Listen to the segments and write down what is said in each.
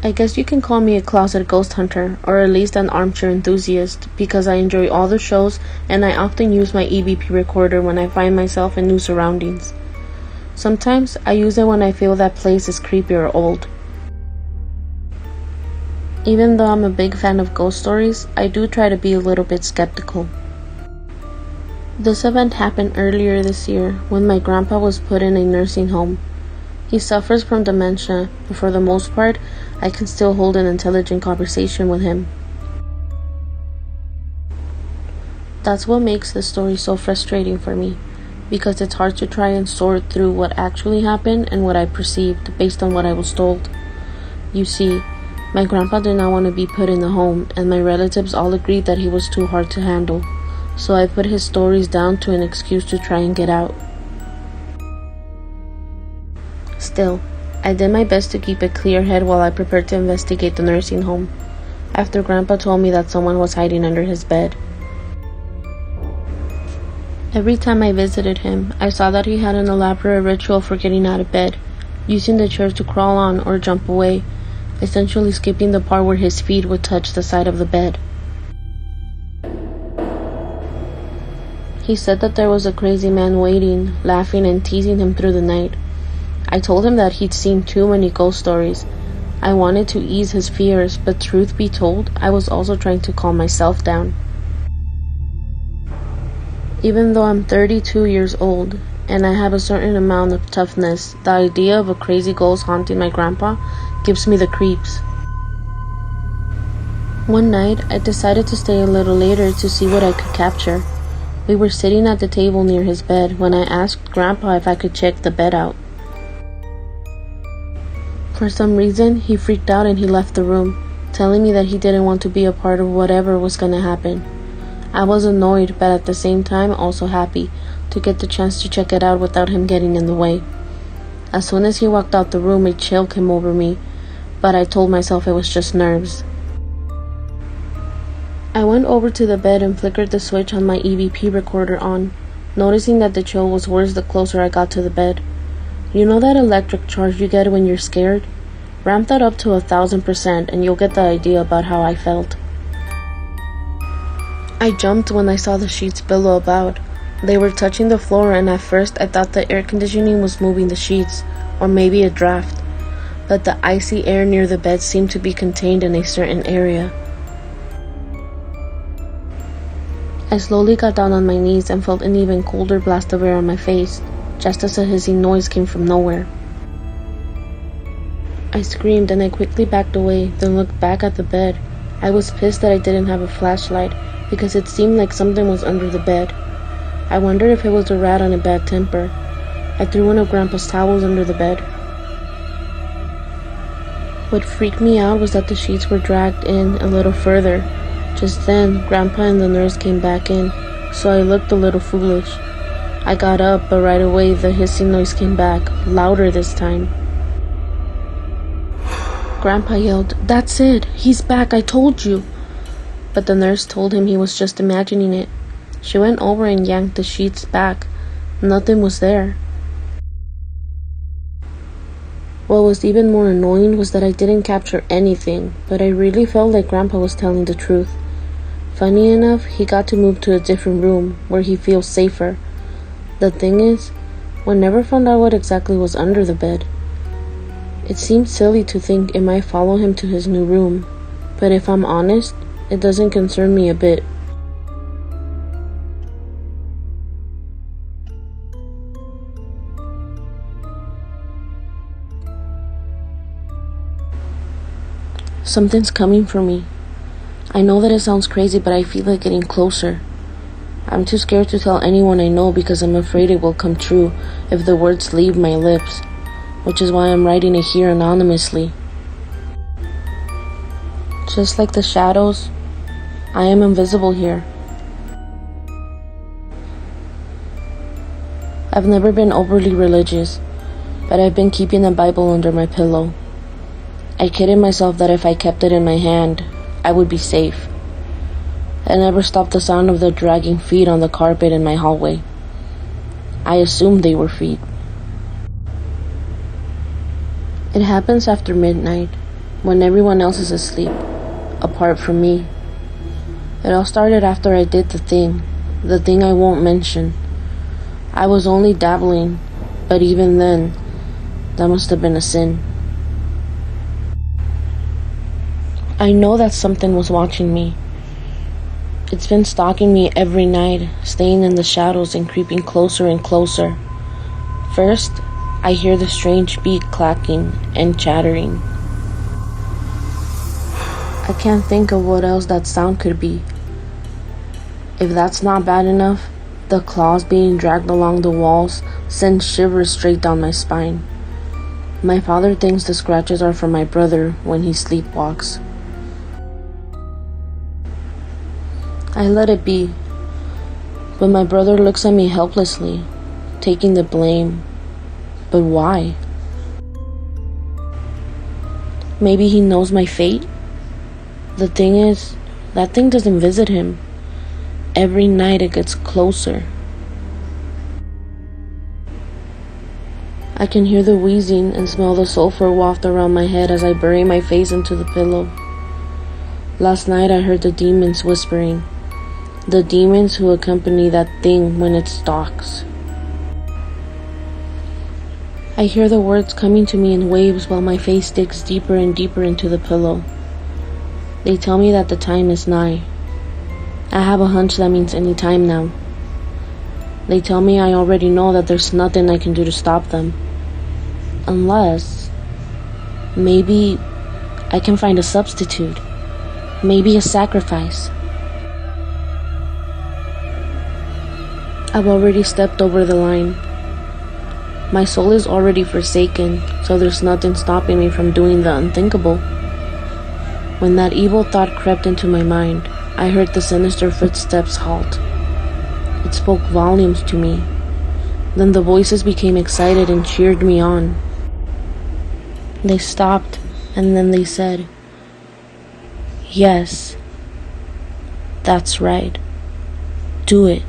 I guess you can call me a closet ghost hunter, or at least an armchair enthusiast, because I enjoy all the shows and I often use my EVP recorder when I find myself in new surroundings. Sometimes I use it when I feel that place is creepy or old. Even though I'm a big fan of ghost stories, I do try to be a little bit skeptical. This event happened earlier this year when my grandpa was put in a nursing home. He suffers from dementia, but for the most part, I can still hold an intelligent conversation with him. That's what makes this story so frustrating for me, because it's hard to try and sort through what actually happened and what I perceived based on what I was told. You see, my grandpa did not want to be put in the home, and my relatives all agreed that he was too hard to handle, so I put his stories down to an excuse to try and get out. Still, I did my best to keep a clear head while I prepared to investigate the nursing home, after Grandpa told me that someone was hiding under his bed. Every time I visited him, I saw that he had an elaborate ritual for getting out of bed, using the chair to crawl on or jump away, essentially skipping the part where his feet would touch the side of the bed. He said that there was a crazy man waiting, laughing and teasing him through the night. I told him that he'd seen too many ghost stories. I wanted to ease his fears, but truth be told, I was also trying to calm myself down. Even though I'm 32 years old, and I have a certain amount of toughness, the idea of a crazy ghost haunting my grandpa gives me the creeps. One night, I decided to stay a little later to see what I could capture. We were sitting at the table near his bed when I asked Grandpa if I could check the bed out. For some reason, he freaked out and he left the room, telling me that he didn't want to be a part of whatever was going to happen. I was annoyed, but at the same time also happy to get the chance to check it out without him getting in the way. As soon as he walked out the room, a chill came over me, but I told myself it was just nerves. I went over to the bed and flickered the switch on my EVP recorder on, noticing that the chill was worse the closer I got to the bed. You know that electric charge you get when you're scared? Ramp that up to 1,000% and you'll get the idea about how I felt. I jumped when I saw the sheets billow about. They were touching the floor, and at first I thought the air conditioning was moving the sheets, or maybe a draft, but the icy air near the bed seemed to be contained in a certain area. I slowly got down on my knees and felt an even colder blast of air on my face, just as a hissing noise came from nowhere. I screamed and I quickly backed away, then looked back at the bed. I was pissed that I didn't have a flashlight, because it seemed like something was under the bed. I wondered if it was a rat on a bad temper. I threw one of Grandpa's towels under the bed. What freaked me out was that the sheets were dragged in a little further. Just then, Grandpa and the nurse came back in, so I looked a little foolish. I got up, but right away the hissing noise came back, louder this time. Grandpa yelled, "That's it! He's back, I told you!" But the nurse told him he was just imagining it. She went over and yanked the sheets back. Nothing was there. What was even more annoying was that I didn't capture anything, but I really felt like Grandpa was telling the truth. Funny enough, he got to move to a different room, where he feels safer. The thing is, we never found out what exactly was under the bed. It seems silly to think it might follow him to his new room, but if I'm honest, it doesn't concern me a bit. Something's coming for me. I know that it sounds crazy, but I feel it getting closer. I'm too scared to tell anyone I know because I'm afraid it will come true if the words leave my lips, which is why I'm writing it here anonymously. Just like the shadows, I am invisible here. I've never been overly religious, but I've been keeping the Bible under my pillow. I kidded myself that if I kept it in my hand, I would be safe. I never stopped the sound of the dragging feet on the carpet in my hallway. I assumed they were feet. It happens after midnight. when everyone else is asleep, apart from me. It all started after I did the thing I won't mention. I was only dabbling, but even then, that must have been a sin. I know that something was watching me. It's been stalking me every night, staying in the shadows and creeping closer and closer. First, I hear the strange beak clacking and chattering. I can't think of what else that sound could be. If that's not bad enough, the claws being dragged along the walls send shivers straight down my spine. My father thinks the scratches are from my brother when he sleepwalks. I let it be, but my brother looks at me helplessly, taking the blame. But why? Maybe he knows my fate? The thing is, that thing doesn't visit him. Every night it gets closer. I can hear the wheezing and smell the sulfur waft around my head as I bury my face into the pillow. Last night I heard the demons whispering. The demons who accompany that thing when it stalks. I hear the words coming to me in waves while my face digs deeper and deeper into the pillow. They tell me that the time is nigh. I have a hunch that means any time now. They tell me I already know that there's nothing I can do to stop them. Unless, maybe I can find a substitute. Maybe a sacrifice. I've already stepped over the line. My soul is already forsaken, so there's nothing stopping me from doing the unthinkable. When that evil thought crept into my mind, I heard the sinister footsteps halt. It spoke volumes to me. Then the voices became excited and cheered me on. They stopped, and then they said, "Yes, that's right. Do it."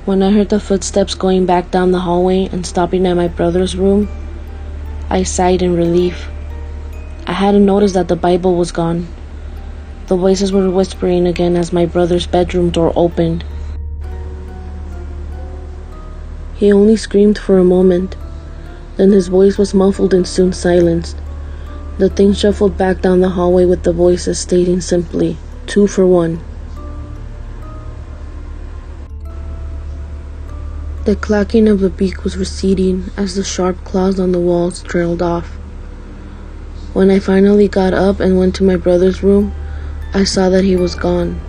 When I heard the footsteps going back down the hallway and stopping at my brother's room, I sighed in relief. I hadn't noticed that the Bible was gone. The voices were whispering again as my brother's bedroom door opened. He only screamed for a moment. Then his voice was muffled and soon silenced. The thing shuffled back down the hallway with the voices stating simply, 2 for 1. The clacking of the beak was receding as the sharp claws on the walls trailed off. When I finally got up and went to my brother's room, I saw that he was gone.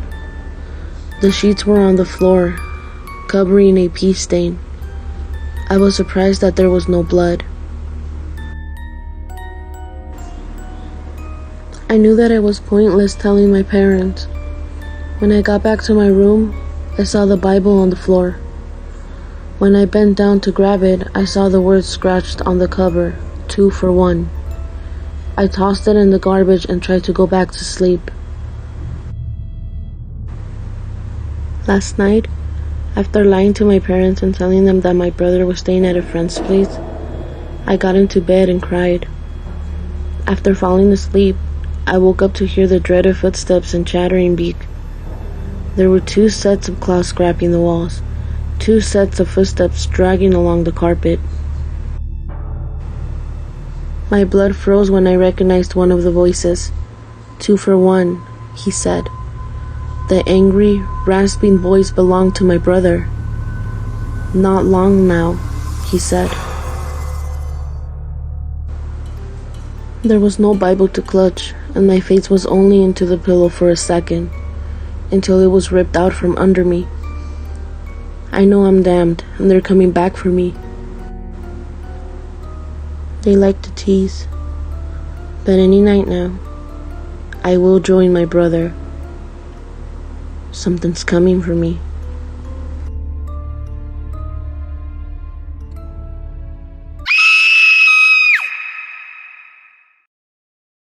The sheets were on the floor, covering a pee stain. I was surprised that there was no blood. I knew that it was pointless telling my parents. When I got back to my room, I saw the Bible on the floor. When I bent down to grab it, I saw the words scratched on the cover, 2 for 1. I tossed it in the garbage and tried to go back to sleep. Last night, after lying to my parents and telling them that my brother was staying at a friend's place, I got into bed and cried. After falling asleep, I woke up to hear the dreaded footsteps and chattering beak. There were 2 sets of claws scraping the walls, 2 sets of footsteps dragging along the carpet. My blood froze when I recognized one of the voices. 2 for 1, he said. The angry, rasping voice belonged to my brother. Not long now, he said. There was no Bible to clutch, and my face was only into the pillow for a second, until it was ripped out from under me. I know I'm damned, and they're coming back for me. They like to tease, but any night now, I will join my brother. Something's coming for me.